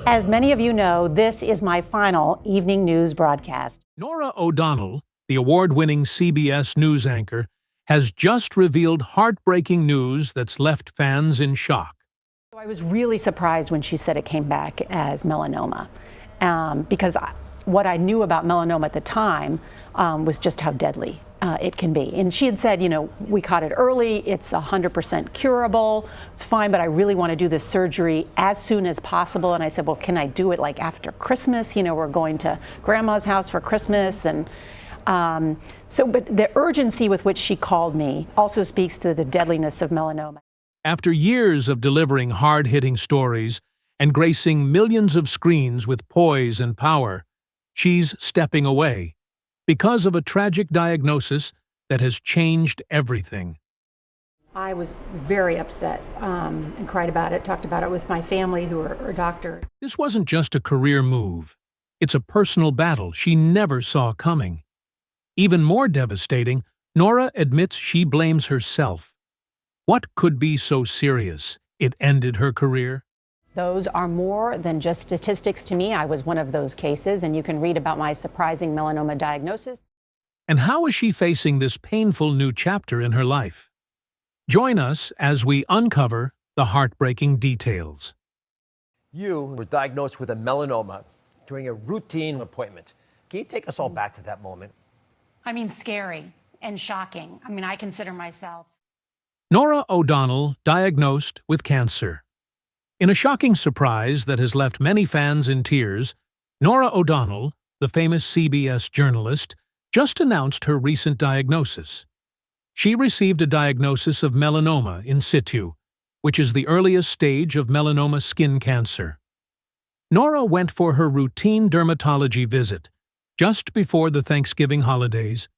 As many of you know, this is my final evening news broadcast. Norah O'Donnell, the award-winning CBS news anchor, has just revealed heartbreaking news that's left fans in shock. I was really surprised when she said it came back as melanoma, because what I knew about melanoma at the time was just how deadly it can be. And she had said, we caught it early, it's 100% curable, it's fine, but I really want to do this surgery as soon as possible. And I said, well, can I do it like after Christmas? We're going to grandma's house for Christmas. And but the urgency with which she called me also speaks to the deadliness of melanoma. After years of delivering hard-hitting stories and gracing millions of screens with poise and power, she's stepping away because of a tragic diagnosis that has changed everything. I was very upset and cried about it, talked about it with my family who are doctors. This wasn't just a career move. It's a personal battle she never saw coming. Even more devastating, Norah admits she blames herself. What could be so serious it ended her career? Those are more than just statistics to me. I was one of those cases, and you can read about my surprising melanoma diagnosis. And how is she facing this painful new chapter in her life? Join us as we uncover the heartbreaking details. You were diagnosed with a melanoma during a routine appointment. Can you take us all back to that moment? Scary and shocking. I consider myself. Norah O'Donnell diagnosed with cancer. In a shocking surprise that has left many fans in tears, Norah O'Donnell, the famous CBS journalist, just announced her recent diagnosis. She received a diagnosis of melanoma in situ, which is the earliest stage of melanoma skin cancer. Norah went for her routine dermatology visit just before the Thanksgiving holidays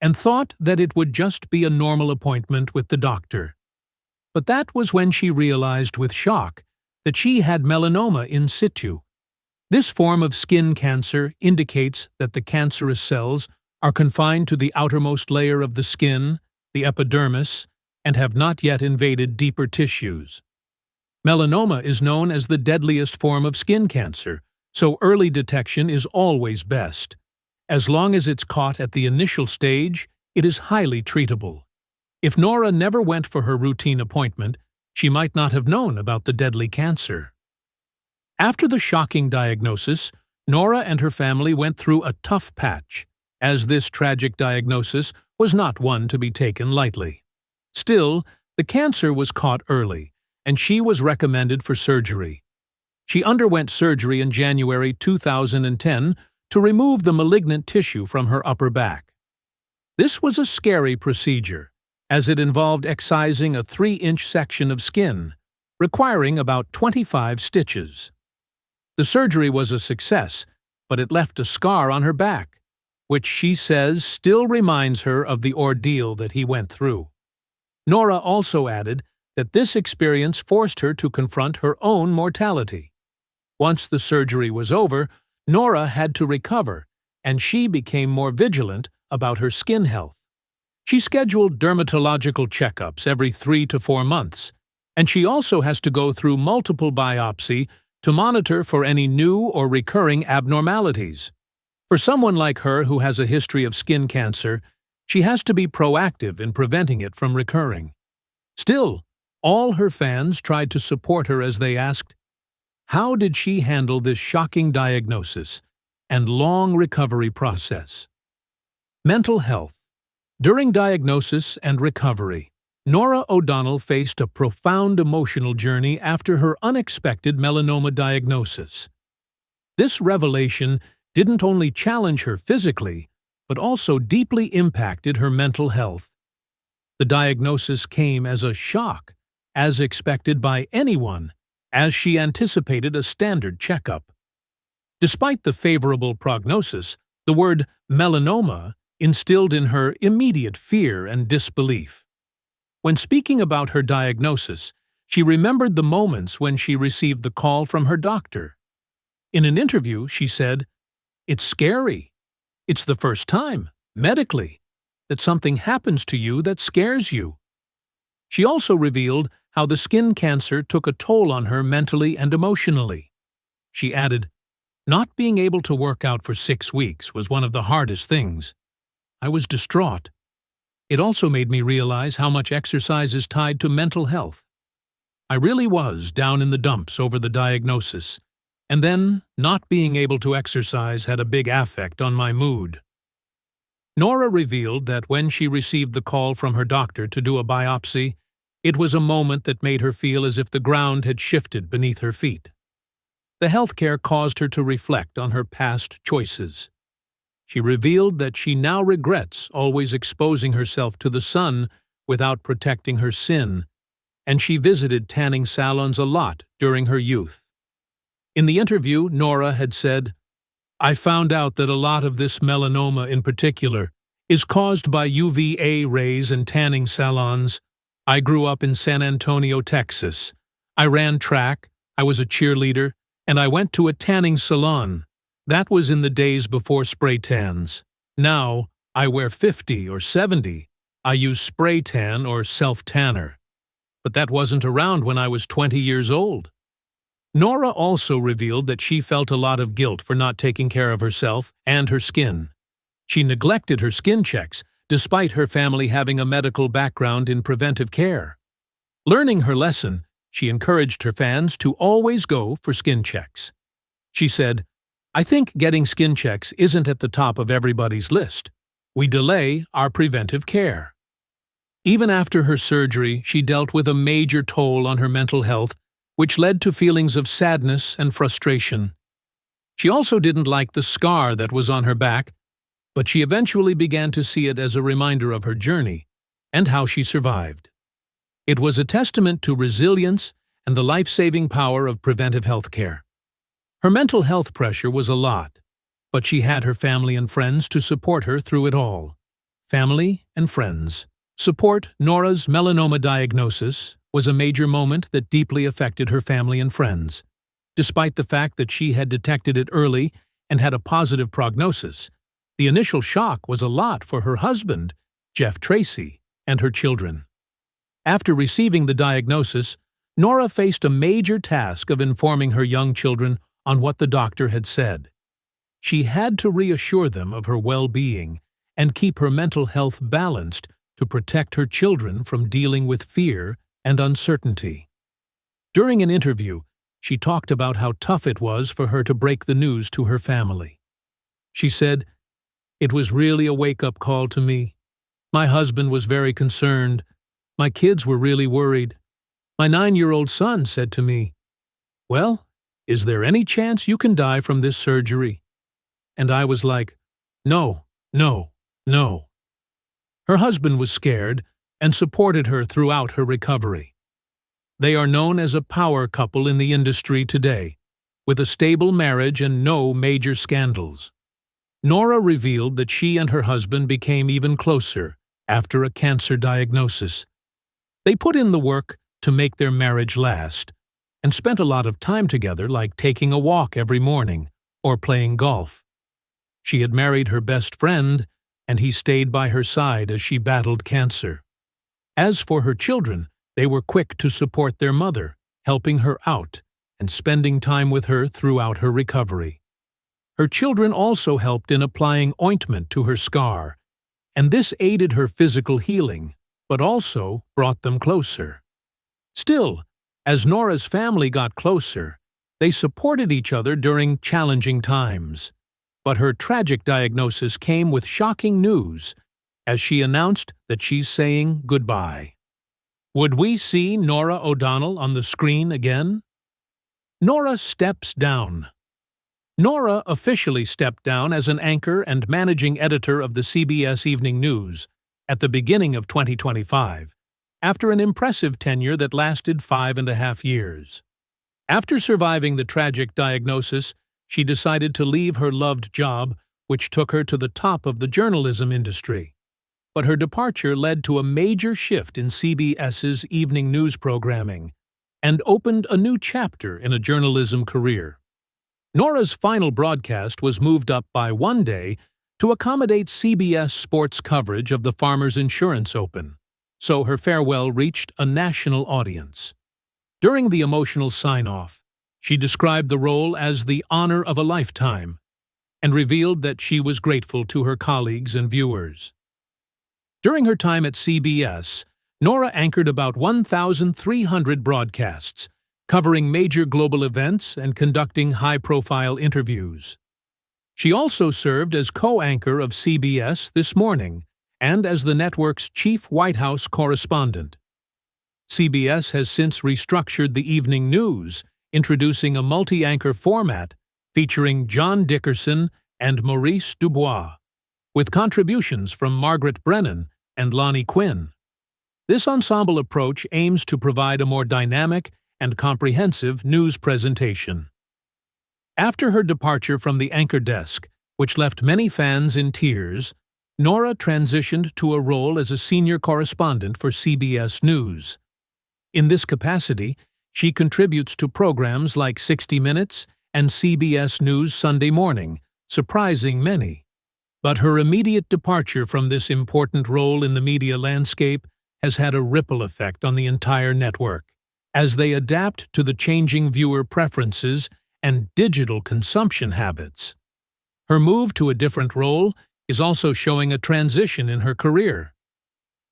and thought that it would just be a normal appointment with the doctor. But that was when she realized with shock that she had melanoma in situ. This form of skin cancer indicates that the cancerous cells are confined to the outermost layer of the skin, the epidermis, and have not yet invaded deeper tissues. Melanoma is known as the deadliest form of skin cancer, so early detection is always best. As long as it's caught at the initial stage, it is highly treatable. If Norah never went for her routine appointment, she might not have known about the deadly cancer. After the shocking diagnosis, Norah and her family went through a tough patch, as this tragic diagnosis was not one to be taken lightly. Still, the cancer was caught early, and she was recommended for surgery. She underwent surgery in January 2010 to remove the malignant tissue from her upper back. This was a scary procedure, as it involved excising a 3-inch section of skin, requiring about 25 stitches. The surgery was a success, but it left a scar on her back, which she says still reminds her of the ordeal that he went through. Norah also added that this experience forced her to confront her own mortality. Once the surgery was over, Norah had to recover, and she became more vigilant about her skin health. She scheduled dermatological checkups every 3 to 4 months, and she also has to go through multiple biopsies to monitor for any new or recurring abnormalities. For someone like her who has a history of skin cancer, she has to be proactive in preventing it from recurring. Still, all her fans tried to support her as they asked, how did she handle this shocking diagnosis and long recovery process? Mental health. During diagnosis and recovery, Norah O'Donnell faced a profound emotional journey after her unexpected melanoma diagnosis. This revelation didn't only challenge her physically, but also deeply impacted her mental health. The diagnosis came as a shock, as expected by anyone, as she anticipated a standard checkup. Despite the favorable prognosis, the word melanoma instilled in her immediate fear and disbelief. When speaking about her diagnosis, she remembered the moments when she received the call from her doctor. In an interview, she said, "It's scary. It's the first time, medically, that something happens to you that scares you." She also revealed how the skin cancer took a toll on her mentally and emotionally. She added, "Not being able to work out for 6 weeks was one of the hardest things. I was distraught. It also made me realize how much exercise is tied to mental health. I really was down in the dumps over the diagnosis, and then not being able to exercise had a big affect on my mood." Norah revealed that when she received the call from her doctor to do a biopsy, it was a moment that made her feel as if the ground had shifted beneath her feet. The healthcare caused her to reflect on her past choices. She revealed that she now regrets always exposing herself to the sun without protecting her skin, and she visited tanning salons a lot during her youth. In the interview, Norah had said, "I found out that a lot of this melanoma in particular is caused by UVA rays and tanning salons. I grew up in San Antonio, Texas. I ran track, I was a cheerleader, and I went to a tanning salon. That was in the days before spray tans. Now, I wear 50 or 70. I use spray tan or self-tanner. But that wasn't around when I was 20 years old." Norah also revealed that she felt a lot of guilt for not taking care of herself and her skin. She neglected her skin checks, despite her family having a medical background in preventive care. Learning her lesson, she encouraged her fans to always go for skin checks. She said, "I think getting skin checks isn't at the top of everybody's list. We delay our preventive care." Even after her surgery, she dealt with a major toll on her mental health, which led to feelings of sadness and frustration. She also didn't like the scar that was on her back, but she eventually began to see it as a reminder of her journey and how she survived. It was a testament to resilience and the life-saving power of preventive health care. Her mental health pressure was a lot, but she had her family and friends to support her through it all. Family and friends. Support Norah's melanoma diagnosis was a major moment that deeply affected her family and friends. Despite the fact that she had detected it early and had a positive prognosis, the initial shock was a lot for her husband, Jeff Tracy, and her children. After receiving the diagnosis, Norah faced a major task of informing her young children on what the doctor had said. She had to reassure them of her well-being and keep her mental health balanced to protect her children from dealing with fear and uncertainty. During an interview, she talked about how tough it was for her to break the news to her family. She said, "It was really a wake-up call to me. My husband was very concerned. My kids were really worried. My 9-year-old son said to me, 'Well, is there any chance you can die from this surgery?' And I was like, 'No, no, no.'" Her husband was scared and supported her throughout her recovery. They are known as a power couple in the industry today, with a stable marriage and no major scandals. Norah revealed that she and her husband became even closer after a cancer diagnosis. They put in the work to make their marriage last, and spent a lot of time together, like taking a walk every morning or playing golf. She had married her best friend, and he stayed by her side as she battled cancer. As for her children, they were quick to support their mother, helping her out and spending time with her throughout her recovery. Her children also helped in applying ointment to her scar, and this aided her physical healing, but also brought them closer. Still, as Norah's family got closer, they supported each other during challenging times. But her tragic diagnosis came with shocking news as she announced that she's saying goodbye. Would we see Norah O'Donnell on the screen again? Norah steps down. Norah officially stepped down as an anchor and managing editor of the CBS Evening News at the beginning of 2025, after an impressive tenure that lasted 5.5 years. After surviving the tragic diagnosis, she decided to leave her loved job, which took her to the top of the journalism industry. But her departure led to a major shift in CBS's evening news programming and opened a new chapter in a journalism career. Norah's final broadcast was moved up by 1 day to accommodate CBS Sports coverage of the Farmers Insurance Open, so her farewell reached a national audience. During the emotional sign-off, She described the role as the honor of a lifetime and revealed that she was grateful to her colleagues and viewers. During her time at CBS, Norah anchored about 1,300 broadcasts, covering major global events and conducting high-profile interviews. She also served as co-anchor of CBS This Morning and as the network's chief White House correspondent. CBS has since restructured the evening news, introducing a multi-anchor format featuring John Dickerson and Maurice Dubois, with contributions from Margaret Brennan and Lonnie Quinn. This ensemble approach aims to provide a more dynamic and comprehensive news presentation. After her departure from the anchor desk, which left many fans in tears, Norah transitioned to a role as a senior correspondent for CBS News. In this capacity, she contributes to programs like 60 Minutes and CBS News Sunday Morning, surprising many. But her immediate departure from this important role in the media landscape has had a ripple effect on the entire network, as they adapt to the changing viewer preferences and digital consumption habits. Her move to a different role is also showing a transition in her career.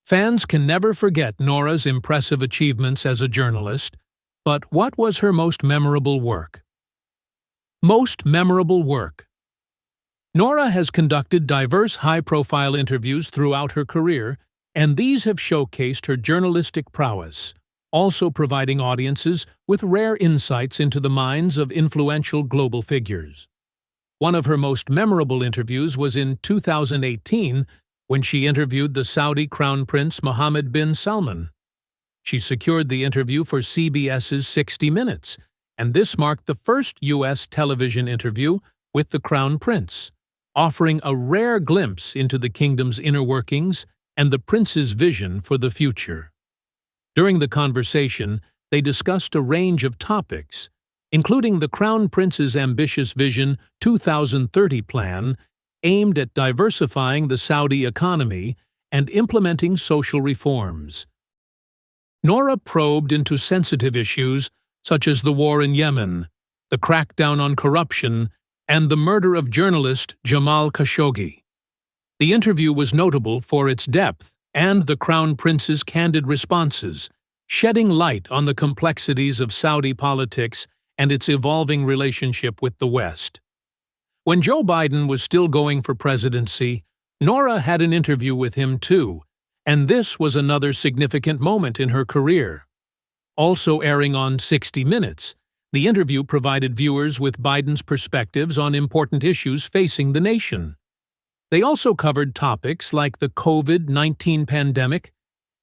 Fans can never forget Norah's impressive achievements as a journalist, but what was her most memorable work? Most memorable work. Norah has conducted diverse high-profile interviews throughout her career, and these have showcased her journalistic prowess, also providing audiences with rare insights into the minds of influential global figures. One of her most memorable interviews was in 2018 when she interviewed the Saudi Crown Prince Mohammed bin Salman. She secured the interview for CBS's 60 Minutes, and this marked the first U.S. television interview with the Crown Prince, offering a rare glimpse into the kingdom's inner workings and the prince's vision for the future. During the conversation, they discussed a range of topics, including the Crown Prince's ambitious Vision 2030 plan aimed at diversifying the Saudi economy and implementing social reforms. Norah probed into sensitive issues such as the war in Yemen, the crackdown on corruption, and the murder of journalist Jamal Khashoggi. The interview was notable for its depth and the Crown Prince's candid responses, shedding light on the complexities of Saudi politics and its evolving relationship with the West. When Joe Biden was still going for presidency, Norah had an interview with him too, and this was another significant moment in her career. Also airing on 60 Minutes, the interview provided viewers with Biden's perspectives on important issues facing the nation. They also covered topics like the COVID-19 pandemic,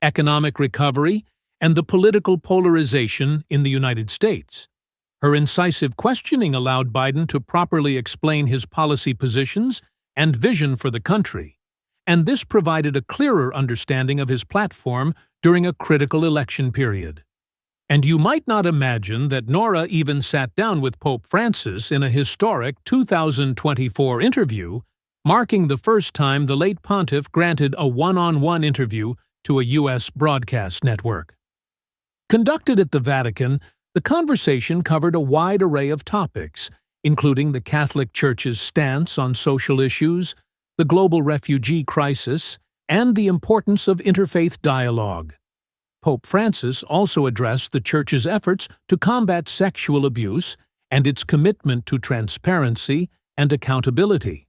economic recovery, and the political polarization in the United States. Her incisive questioning allowed Biden to properly explain his policy positions and vision for the country, and this provided a clearer understanding of his platform during a critical election period. And you might not imagine that Norah even sat down with Pope Francis in a historic 2024 interview, marking the first time the late pontiff granted a one-on-one interview to a U.S. broadcast network. Conducted at the Vatican, the conversation covered a wide array of topics, including the Catholic Church's stance on social issues, the global refugee crisis, and the importance of interfaith dialogue. Pope Francis also addressed the Church's efforts to combat sexual abuse and its commitment to transparency and accountability.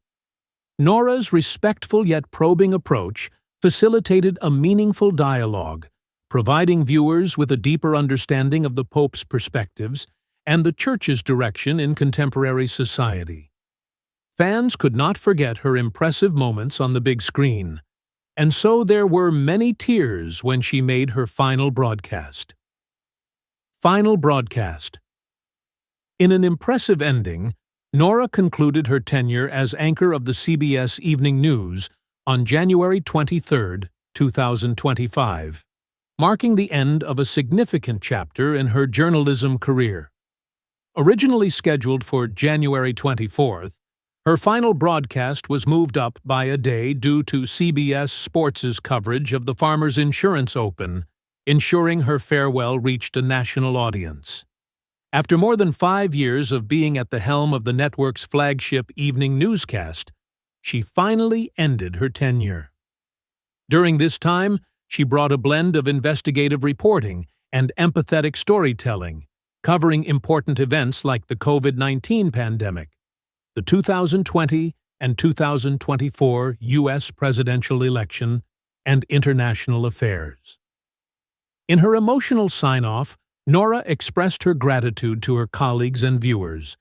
Norah's respectful yet probing approach facilitated a meaningful dialogue, providing viewers with a deeper understanding of the Pope's perspectives and the Church's direction in contemporary society. Fans could not forget her impressive moments on the big screen, and so there were many tears when she made her final broadcast. Final broadcast. In an impressive ending, Norah concluded her tenure as anchor of the CBS Evening News on January 23, 2025. Marking the end of a significant chapter in her journalism career. Originally scheduled for January 24th, her final broadcast was moved up by a day due to CBS Sports' coverage of the Farmers Insurance Open, ensuring her farewell reached a national audience. After more than 5 years of being at the helm of the network's flagship evening newscast, she finally ended her tenure. During this time, she brought a blend of investigative reporting and empathetic storytelling, covering important events like the COVID-19 pandemic, the 2020 and 2024 U.S. presidential election, and international affairs. In her emotional sign-off, Norah expressed her gratitude to her colleagues and viewers,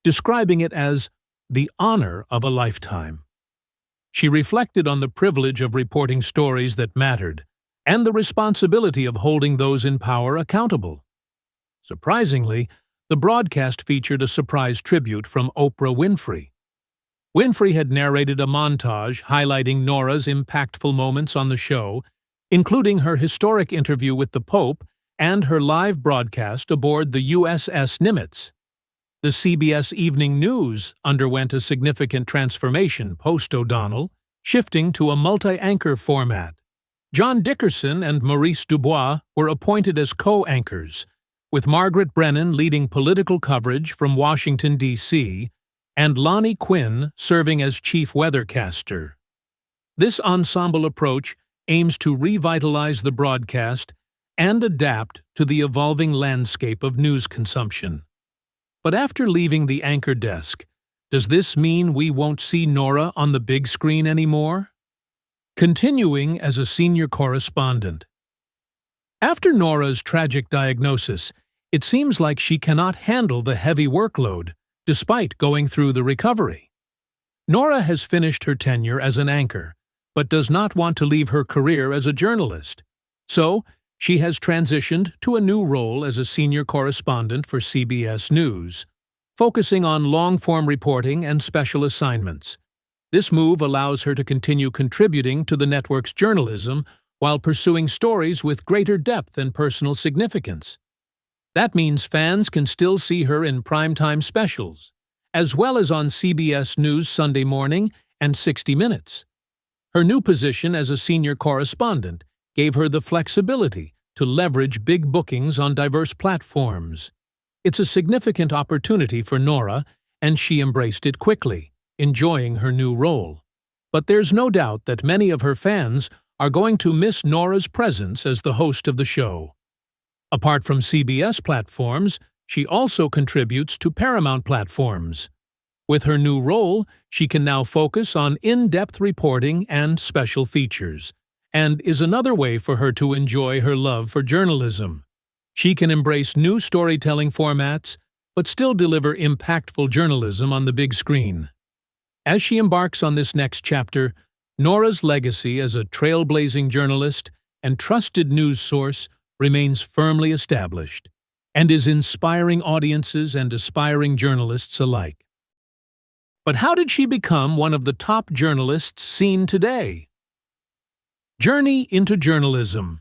describing it as the honor of a lifetime. She reflected on the privilege of reporting stories that mattered and the responsibility of holding those in power accountable. Surprisingly, the broadcast featured a surprise tribute from Oprah Winfrey. Winfrey had narrated a montage highlighting Norah's impactful moments on the show, including her historic interview with the Pope and her live broadcast aboard the USS Nimitz. The CBS Evening News underwent a significant transformation post-O'Donnell, shifting to a multi-anchor format. John Dickerson and Maurice Dubois were appointed as co-anchors, with Margaret Brennan leading political coverage from Washington, D.C., and Lonnie Quinn serving as chief weathercaster. This ensemble approach aims to revitalize the broadcast and adapt to the evolving landscape of news consumption. But after leaving the anchor desk, does this mean we won't see Norah on the big screen anymore? Continuing as a senior correspondent. After Norah's tragic diagnosis, it seems like she cannot handle the heavy workload, despite going through the recovery. Norah has finished her tenure as an anchor, but does not want to leave her career as a journalist. So, she has transitioned to a new role as a senior correspondent for CBS News, focusing on long-form reporting and special assignments. This move allows her to continue contributing to the network's journalism while pursuing stories with greater depth and personal significance. That means fans can still see her in primetime specials, as well as on CBS News Sunday Morning and 60 Minutes. Her new position as a senior correspondent gave her the flexibility to leverage big bookings on diverse platforms. It's a significant opportunity for Norah, and she embraced it quickly, enjoying her new role. But there's no doubt that many of her fans are going to miss Norah's presence as the host of the show. Apart from CBS platforms, she also contributes to Paramount platforms. With her new role, she can now focus on in-depth reporting and special features, and is another way for her to enjoy her love for journalism. She can embrace new storytelling formats, but still deliver impactful journalism on the big screen. As she embarks on this next chapter, Norah's legacy as a trailblazing journalist and trusted news source remains firmly established, and is inspiring audiences and aspiring journalists alike. But how did she become one of the top journalists seen today? Journey into journalism.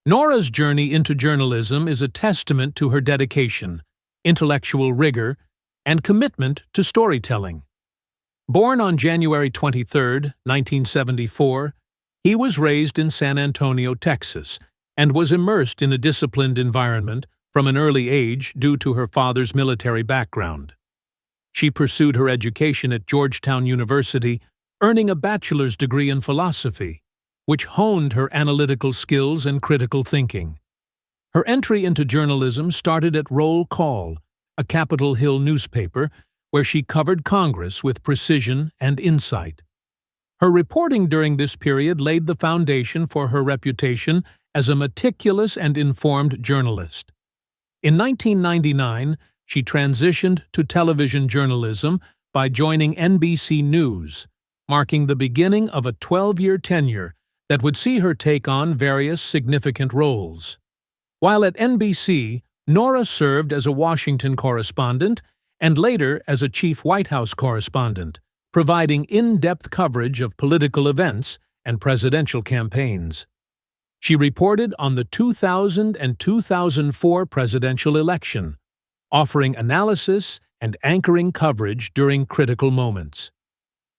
Norah's journey into journalism is a testament to her dedication, intellectual rigor, and commitment to storytelling. Born on January 23, 1974, he was raised in San Antonio, Texas, and was immersed in a disciplined environment from an early age due to her father's military background. She pursued her education at Georgetown University, earning a bachelor's degree in philosophy, which honed her analytical skills and critical thinking. Her entry into journalism started at Roll Call, a Capitol Hill newspaper, where she covered Congress with precision and insight. Her reporting during this period laid the foundation for her reputation as a meticulous and informed journalist. In 1999, she transitioned to television journalism by joining NBC News, marking the beginning of a 12-year tenure that would see her take on various significant roles. While at NBC, Norah served as a Washington correspondent and later as a chief White House correspondent, providing in-depth coverage of political events and presidential campaigns. She reported on the 2000 and 2004 presidential election, offering analysis and anchoring coverage during critical moments.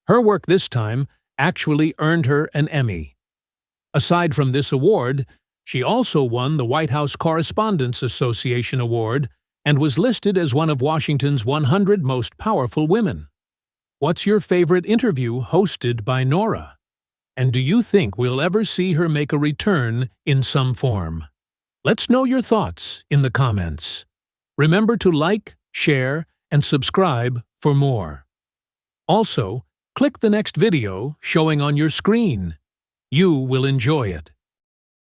Her work this time actually earned her an Emmy. Aside from this award, she also won the White House Correspondents Association Award and was listed as one of Washington's 100 most powerful women. What's your favorite interview hosted by Norah? And do you think we'll ever see her make a return in some form? Let's know your thoughts in the comments. Remember to like, share, and subscribe for more. Also, click the next video showing on your screen. You will enjoy it.